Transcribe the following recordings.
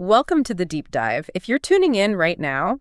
Welcome to the deep dive. If you're tuning in right now,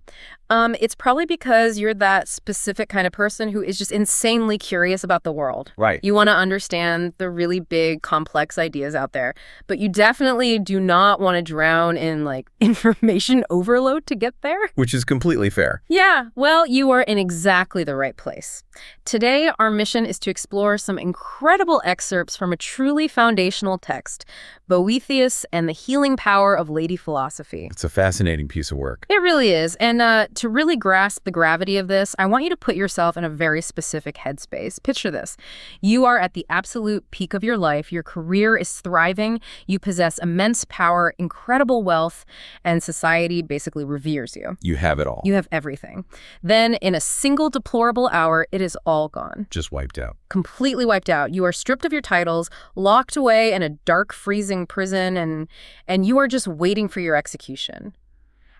it's probably because you're that specific kind of person who is just insanely curious about the world. Right. You want to understand the really big, complex ideas out there, but you definitely do not want to drown in, information overload to get there. Which is completely fair. Yeah, well, you are in exactly the right place. Today, our mission is to explore some incredible excerpts from a truly foundational text, Boethius and the Healing Power of Lady Philosophy. It's a fascinating piece of work. It really is. And to really grasp the gravity of this, I want you to put yourself in a very specific headspace. Picture this. You are at the absolute peak of your life. Your career is thriving. You possess immense power, incredible wealth, and society basically reveres you. You have it all. You have everything. Then, in a single deplorable hour, it is all gone. Just wiped out. Completely wiped out. You are stripped of your titles, locked away in a dark, freezing prison, and you are just waiting for your execution.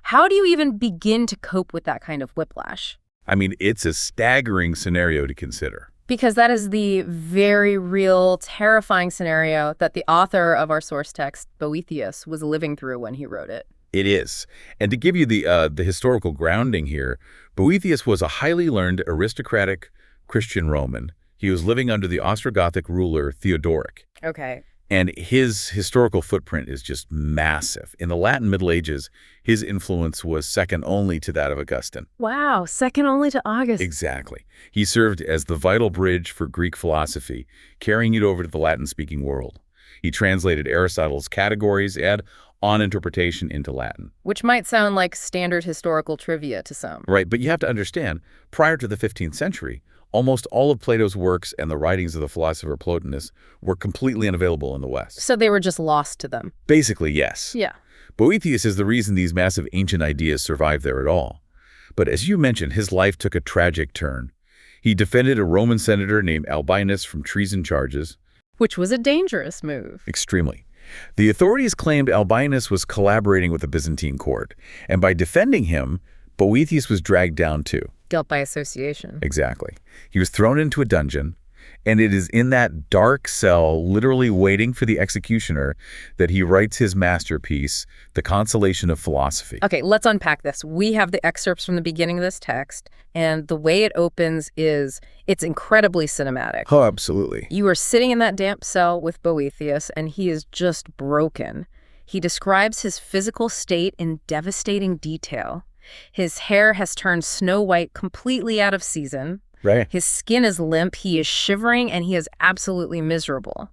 How do you even begin to cope with that kind of whiplash? I mean, it's a staggering scenario to consider. Because that is the very real, terrifying scenario that the author of our source text, Boethius, was living through when he wrote it. It is. And to give you the historical grounding here, Boethius was a highly learned, aristocratic Christian Roman. He was living under the Ostrogothic ruler Theodoric. Okay. And his historical footprint is just massive. In the Latin Middle Ages, his influence was second only to that of Augustine. Wow, second only to August. Exactly. He served as the vital bridge for Greek philosophy, carrying it over to the Latin-speaking world. He translated Aristotle's categories and on interpretation into Latin. Which might sound like standard historical trivia to some. Right, but you have to understand, prior to the 15th century, almost all of Plato's works and the writings of the philosopher Plotinus were completely unavailable in the West. So they were just lost to them. Basically, yes. Yeah. Boethius is the reason these massive ancient ideas survived there at all. But as you mentioned, his life took a tragic turn. He defended a Roman senator named Albinus from treason charges. Which was a dangerous move. Extremely. The authorities claimed Albinus was collaborating with the Byzantine court, and by defending him, Boethius was dragged down too. Guilt by association. Exactly. He was thrown into a dungeon, and it is in that dark cell, literally waiting for the executioner, that he writes his masterpiece, The Consolation of Philosophy. Okay, let's unpack this. We have the excerpts from the beginning of this text, and the way it opens it's incredibly cinematic. Oh, absolutely. You are sitting in that damp cell with Boethius, and he is just broken. He describes his physical state in devastating detail. His hair has turned snow white, completely out of season. Right. His skin is limp, he is shivering, and he is absolutely miserable.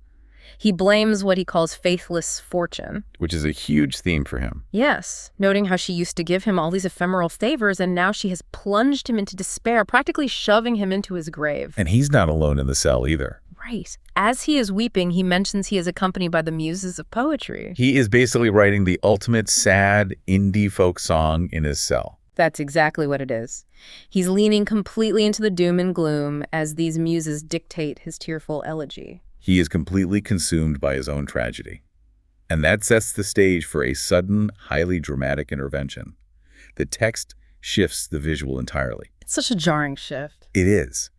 He blames what he calls faithless fortune. Which is a huge theme for him. Yes, noting how she used to give him all these ephemeral favors, and now she has plunged him into despair, practically shoving him into his grave. And he's not alone in the cell either. Right. As he is weeping, he mentions he is accompanied by the muses of poetry. He is basically writing the ultimate sad indie folk song in his cell. That's exactly what it is. He's leaning completely into the doom and gloom as these muses dictate his tearful elegy. He is completely consumed by his own tragedy. And that sets the stage for a sudden, highly dramatic intervention. The text shifts the visual entirely. It's such a jarring shift. It is.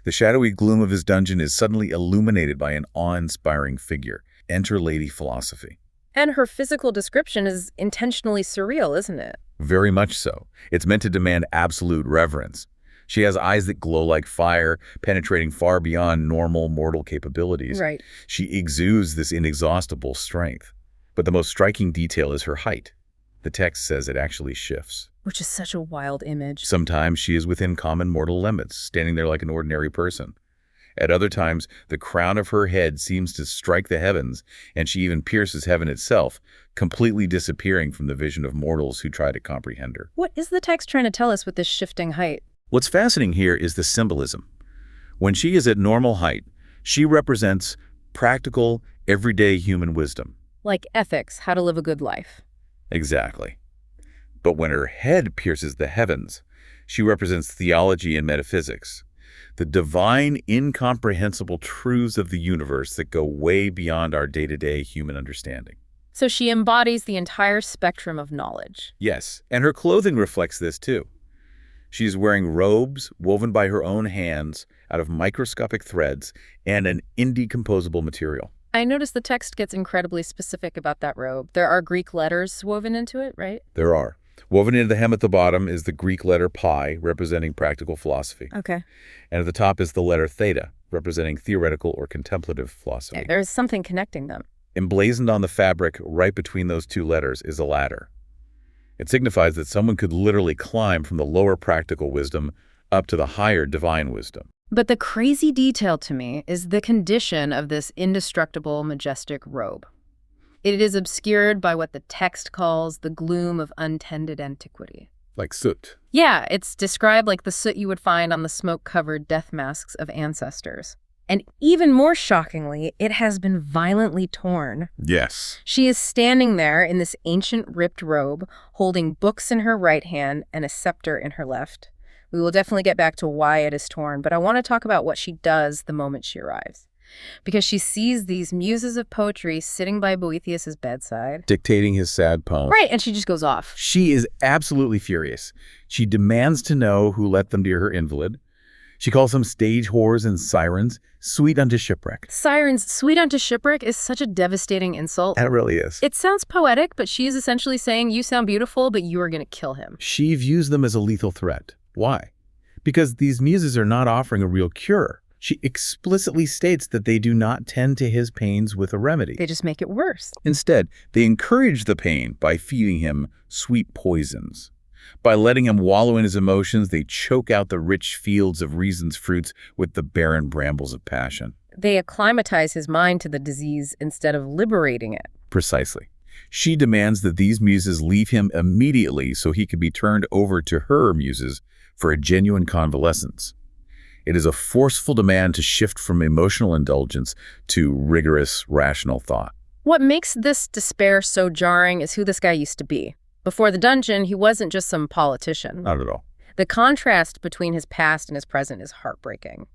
The shadowy gloom of his dungeon is suddenly illuminated by an awe-inspiring figure. Enter Lady Philosophy. And her physical description is intentionally surreal, isn't it? Very much so. It's meant to demand absolute reverence. She has eyes that glow like fire, penetrating far beyond normal mortal capabilities. Right. She exudes this inexhaustible strength. But the most striking detail is her height. The text says it actually shifts. Which is such a wild image. Sometimes she is within common mortal limits, standing there like an ordinary person. At other times, the crown of her head seems to strike the heavens, and she even pierces heaven itself, completely disappearing from the vision of mortals who try to comprehend her. What is the text trying to tell us with this shifting height? What's fascinating here is the symbolism. When she is at normal height, she represents practical, everyday human wisdom. Like ethics, how to live a good life. Exactly. But when her head pierces the heavens, she represents theology and metaphysics. The divine, incomprehensible truths of the universe that go way beyond our day-to-day human understanding. So she embodies the entire spectrum of knowledge. Yes, and her clothing reflects this too. She's wearing robes woven by her own hands out of microscopic threads and an indecomposable material. I noticed the text gets incredibly specific about that robe. There are Greek letters woven into it, right? There are. Woven into the hem at the bottom is the Greek letter pi, representing practical philosophy. Okay. And at the top is the letter theta, representing theoretical or contemplative philosophy. There's something connecting them. Emblazoned on the fabric right between those two letters is a ladder. It signifies that someone could literally climb from the lower practical wisdom up to the higher divine wisdom. But the crazy detail to me is the condition of this indestructible, majestic robe. It is obscured by what the text calls the gloom of untended antiquity. Like soot. Yeah, it's described like the soot you would find on the smoke-covered death masks of ancestors. And even more shockingly, it has been violently torn. Yes. She is standing there in this ancient ripped robe, holding books in her right hand and a scepter in her left. We will definitely get back to why it is torn, but I want to talk about what she does the moment she arrives. Because she sees these muses of poetry sitting by Boethius's bedside. Dictating his sad poem. Right, and she just goes off. She is absolutely furious. She demands to know who let them near her invalid. She calls them stage whores and sirens, sweet unto shipwreck. Sirens, sweet unto shipwreck is such a devastating insult. That really is. It sounds poetic, but she is essentially saying, you sound beautiful, but you are going to kill him. She views them as a lethal threat. Why? Because these muses are not offering a real cure. She explicitly states that they do not tend to his pains with a remedy. They just make it worse. Instead, they encourage the pain by feeding him sweet poisons. By letting him wallow in his emotions, they choke out the rich fields of reason's fruits with the barren brambles of passion. They acclimatize his mind to the disease instead of liberating it. Precisely. She demands that these muses leave him immediately so he can be turned over to her muses for a genuine convalescence. It is a forceful demand to shift from emotional indulgence to rigorous, rational thought. What makes this despair so jarring is who this guy used to be. Before the dungeon, he wasn't just some politician. Not at all. The contrast between his past and his present is heartbreaking.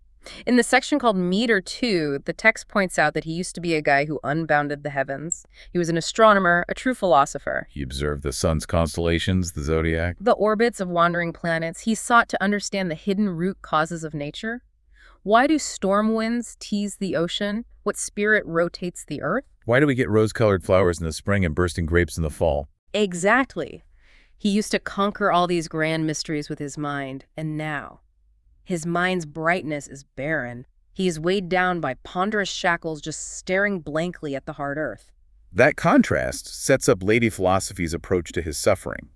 In the section called Meter 2, the text points out that he used to be a guy who unbounded the heavens. He was an astronomer, a true philosopher. He observed the sun's constellations, the zodiac. The orbits of wandering planets. He sought to understand the hidden root causes of nature. Why do storm winds tease the ocean? What spirit rotates the earth? Why do we get rose-colored flowers in the spring and bursting grapes in the fall? Exactly. He used to conquer all these grand mysteries with his mind, and now his mind's brightness is barren. He is weighed down by ponderous shackles just staring blankly at the hard earth. That contrast sets up Lady Philosophy's approach to his suffering.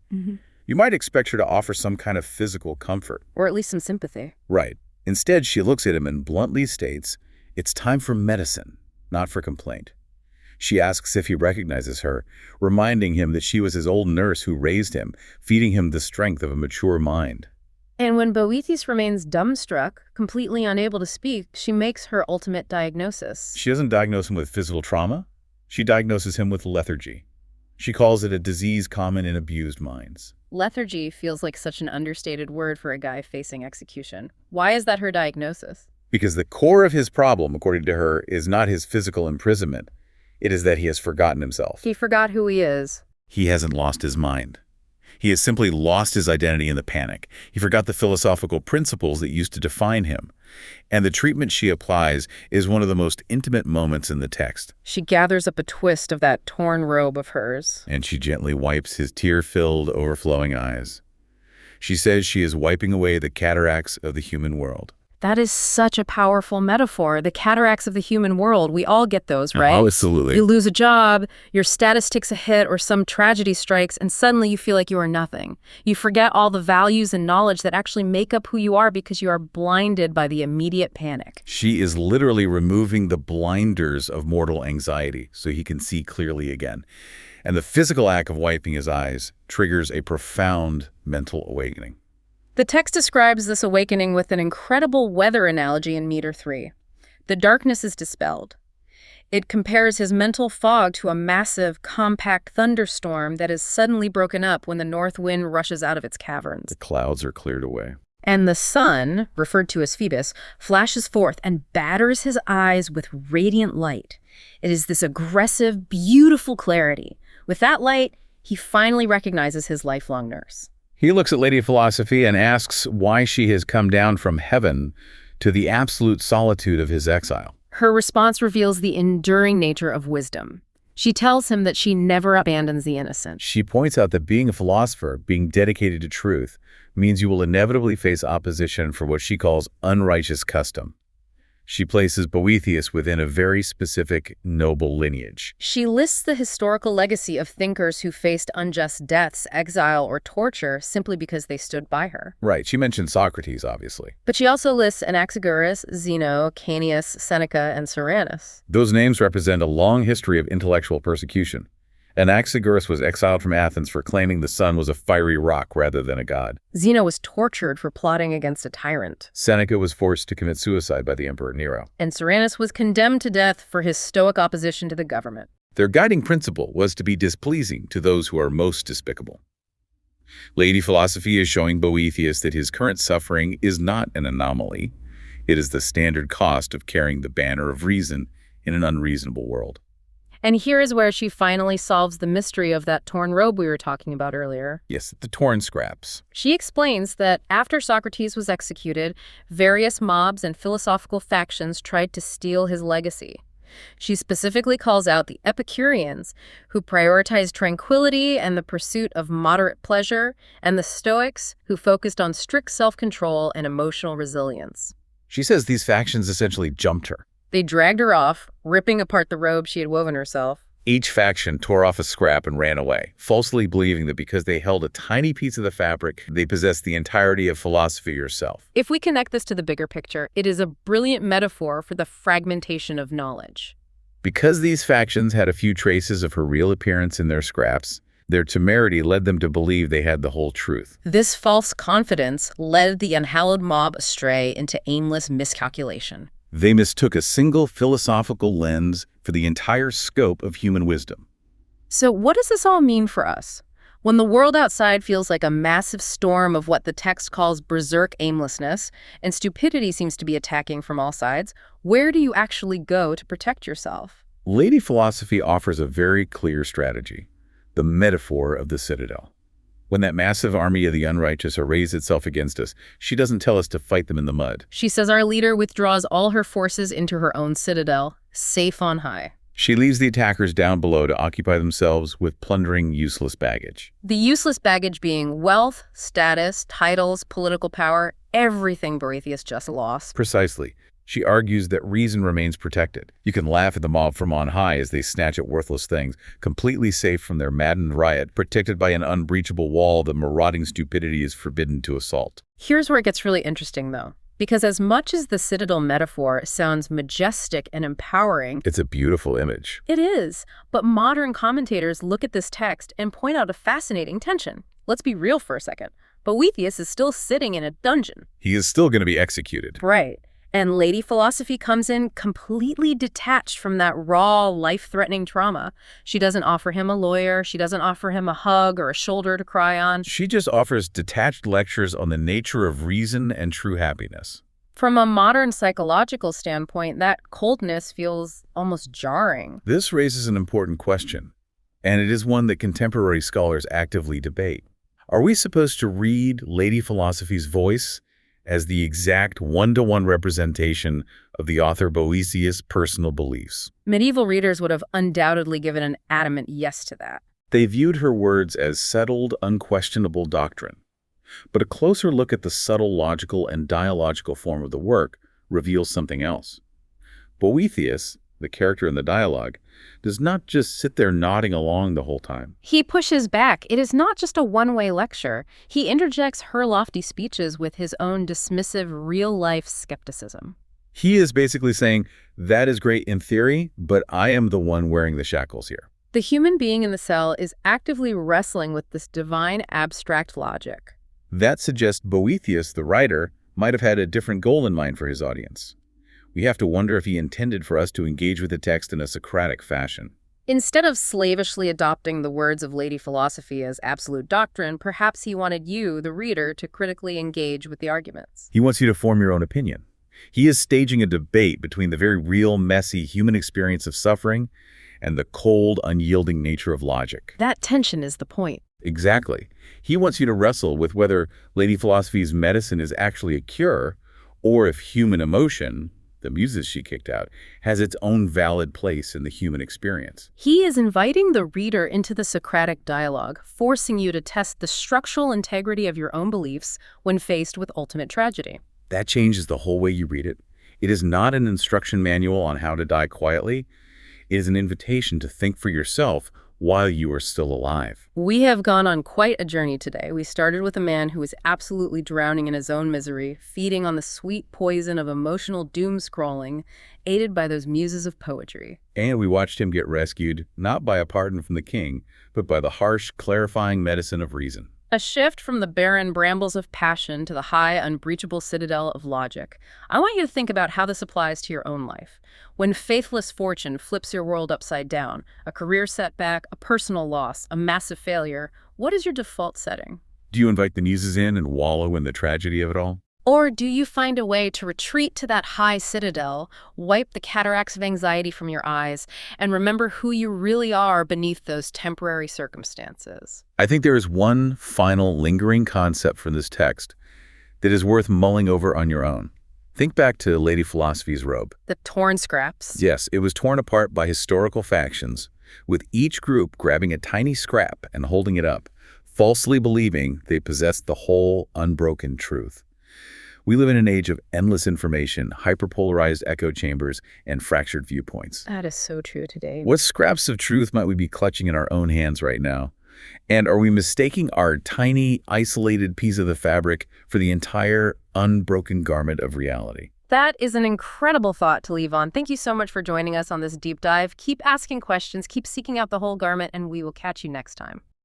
You might expect her to offer some kind of physical comfort. Or at least some sympathy. Right. Instead, she looks at him and bluntly states, it's time for medicine, not for complaint. She asks if he recognizes her, reminding him that she was his old nurse who raised him, feeding him the strength of a mature mind. And when Boethius remains dumbstruck, completely unable to speak, she makes her ultimate diagnosis. She doesn't diagnose him with physical trauma. She diagnoses him with lethargy. She calls it a disease common in abused minds. Lethargy feels like such an understated word for a guy facing execution. Why is that her diagnosis? Because the core of his problem, according to her, is not his physical imprisonment. It is that he has forgotten himself. He forgot who he is. He hasn't lost his mind. He has simply lost his identity in the panic. He forgot the philosophical principles that used to define him. And the treatment she applies is one of the most intimate moments in the text. She gathers up a twist of that torn robe of hers. And she gently wipes his tear-filled, overflowing eyes. She says she is wiping away the cataracts of the human world. That is such a powerful metaphor. The cataracts of the human world. We all get those, right? Oh, absolutely. You lose a job, your status takes a hit, or some tragedy strikes, and suddenly you feel like you are nothing. You forget all the values and knowledge that actually make up who you are because you are blinded by the immediate panic. She is literally removing the blinders of mortal anxiety so he can see clearly again. And the physical act of wiping his eyes triggers a profound mental awakening. The text describes this awakening with an incredible weather analogy in Meter 3. The darkness is dispelled. It compares his mental fog to a massive, compact thunderstorm that is suddenly broken up when the north wind rushes out of its caverns. The clouds are cleared away. And the sun, referred to as Phoebus, flashes forth and batters his eyes with radiant light. It is this aggressive, beautiful clarity. With that light, he finally recognizes his lifelong nurse. He looks at Lady Philosophy and asks why she has come down from heaven to the absolute solitude of his exile. Her response reveals the enduring nature of wisdom. She tells him that she never abandons the innocent. She points out that being a philosopher, being dedicated to truth, means you will inevitably face opposition for what she calls unrighteous custom. She places Boethius within a very specific, noble lineage. She lists the historical legacy of thinkers who faced unjust deaths, exile, or torture simply because they stood by her. Right, she mentioned Socrates, obviously. But she also lists Anaxagoras, Zeno, Canius, Seneca, and Soranus. Those names represent a long history of intellectual persecution. Anaxagoras was exiled from Athens for claiming the sun was a fiery rock rather than a god. Zeno was tortured for plotting against a tyrant. Seneca was forced to commit suicide by the Emperor Nero. And Soranus was condemned to death for his stoic opposition to the government. Their guiding principle was to be displeasing to those who are most despicable. Lady Philosophy is showing Boethius that his current suffering is not an anomaly. It is the standard cost of carrying the banner of reason in an unreasonable world. And here is where she finally solves the mystery of that torn robe we were talking about earlier. Yes, the torn scraps. She explains that after Socrates was executed, various mobs and philosophical factions tried to steal his legacy. She specifically calls out the Epicureans, who prioritized tranquility and the pursuit of moderate pleasure, and the Stoics, who focused on strict self-control and emotional resilience. She says these factions essentially jumped her. They dragged her off, ripping apart the robe she had woven herself. Each faction tore off a scrap and ran away, falsely believing that because they held a tiny piece of the fabric, they possessed the entirety of philosophy herself. If we connect this to the bigger picture, it is a brilliant metaphor for the fragmentation of knowledge. Because these factions had a few traces of her real appearance in their scraps, their temerity led them to believe they had the whole truth. This false confidence led the unhallowed mob astray into aimless miscalculation. They mistook a single philosophical lens for the entire scope of human wisdom. So what does this all mean for us? When the world outside feels like a massive storm of what the text calls berserk aimlessness, and stupidity seems to be attacking from all sides, where do you actually go to protect yourself? Lady Philosophy offers a very clear strategy, the metaphor of the citadel. When that massive army of the unrighteous arrays itself against us, she doesn't tell us to fight them in the mud. She says our leader withdraws all her forces into her own citadel, safe on high. She leaves the attackers down below to occupy themselves with plundering useless baggage. The useless baggage being wealth, status, titles, political power, everything Boethius just lost. Precisely. She argues that reason remains protected. You can laugh at the mob from on high as they snatch at worthless things, completely safe from their maddened riot, protected by an unbreachable wall that marauding stupidity is forbidden to assault. Here's where it gets really interesting, though. Because as much as the citadel metaphor sounds majestic and empowering, It's a beautiful image. it is. But modern commentators look at this text and point out a fascinating tension. Let's be real for a second. Boethius is still sitting in a dungeon. He is still going to be executed. Right. And Lady Philosophy comes in completely detached from that raw, life-threatening trauma. She doesn't offer him a lawyer. She doesn't offer him a hug or a shoulder to cry on. She just offers detached lectures on the nature of reason and true happiness. From a modern psychological standpoint, that coldness feels almost jarring. This raises an important question, and it is one that contemporary scholars actively debate. Are we supposed to read Lady Philosophy's voice as the exact one-to-one representation of the author Boethius' personal beliefs? Medieval readers would have undoubtedly given an adamant yes to that. They viewed her words as settled, unquestionable doctrine. But a closer look at the subtle logical and dialogical form of the work reveals something else. Boethius, the character in the dialogue, does not just sit there nodding along the whole time. He pushes back. It is not just a one-way lecture. He interjects her lofty speeches with his own dismissive, real-life skepticism. He is basically saying, that is great in theory, but I am the one wearing the shackles here. The human being in the cell is actively wrestling with this divine abstract logic. That suggests Boethius, the writer, might have had a different goal in mind for his audience. We have to wonder if he intended for us to engage with the text in a Socratic fashion. Instead of slavishly adopting the words of Lady Philosophy as absolute doctrine, perhaps he wanted you, the reader, to critically engage with the arguments. He wants you to form your own opinion. He is staging a debate between the very real, messy human experience of suffering and the cold, unyielding nature of logic. That tension is the point. Exactly. He wants you to wrestle with whether Lady Philosophy's medicine is actually a cure, or if human emotion, the muses she kicked out, has its own valid place in the human experience. He is inviting the reader into the Socratic dialogue, forcing you to test the structural integrity of your own beliefs when faced with ultimate tragedy. That changes the whole way you read it. It is not an instruction manual on how to die quietly. It is an invitation to think for yourself while you are still alive. We have gone on quite a journey today. We started with a man who was absolutely drowning in his own misery, feeding on the sweet poison of emotional doom-scrolling, aided by those muses of poetry. And we watched him get rescued, not by a pardon from the king, but by the harsh, clarifying medicine of reason. A shift from the barren brambles of passion to the high, unbreachable citadel of logic. I want you to think about how this applies to your own life. When faithless fortune flips your world upside down, a career setback, a personal loss, a massive failure, what is your default setting? Do you invite the muses in and wallow in the tragedy of it all? Or do you find a way to retreat to that high citadel, wipe the cataracts of anxiety from your eyes, and remember who you really are beneath those temporary circumstances? I think there is one final lingering concept from this text that is worth mulling over on your own. Think back to Lady Philosophy's robe. The torn scraps. Yes, it was torn apart by historical factions, with each group grabbing a tiny scrap and holding it up, falsely believing they possessed the whole unbroken truth. We live in an age of endless information, hyperpolarized echo chambers, and fractured viewpoints. That is so true today. What scraps of truth might we be clutching in our own hands right now? And are we mistaking our tiny, isolated piece of the fabric for the entire, unbroken garment of reality? That is an incredible thought to leave on. Thank you so much for joining us on this deep dive. Keep asking questions, keep seeking out the whole garment, and we will catch you next time.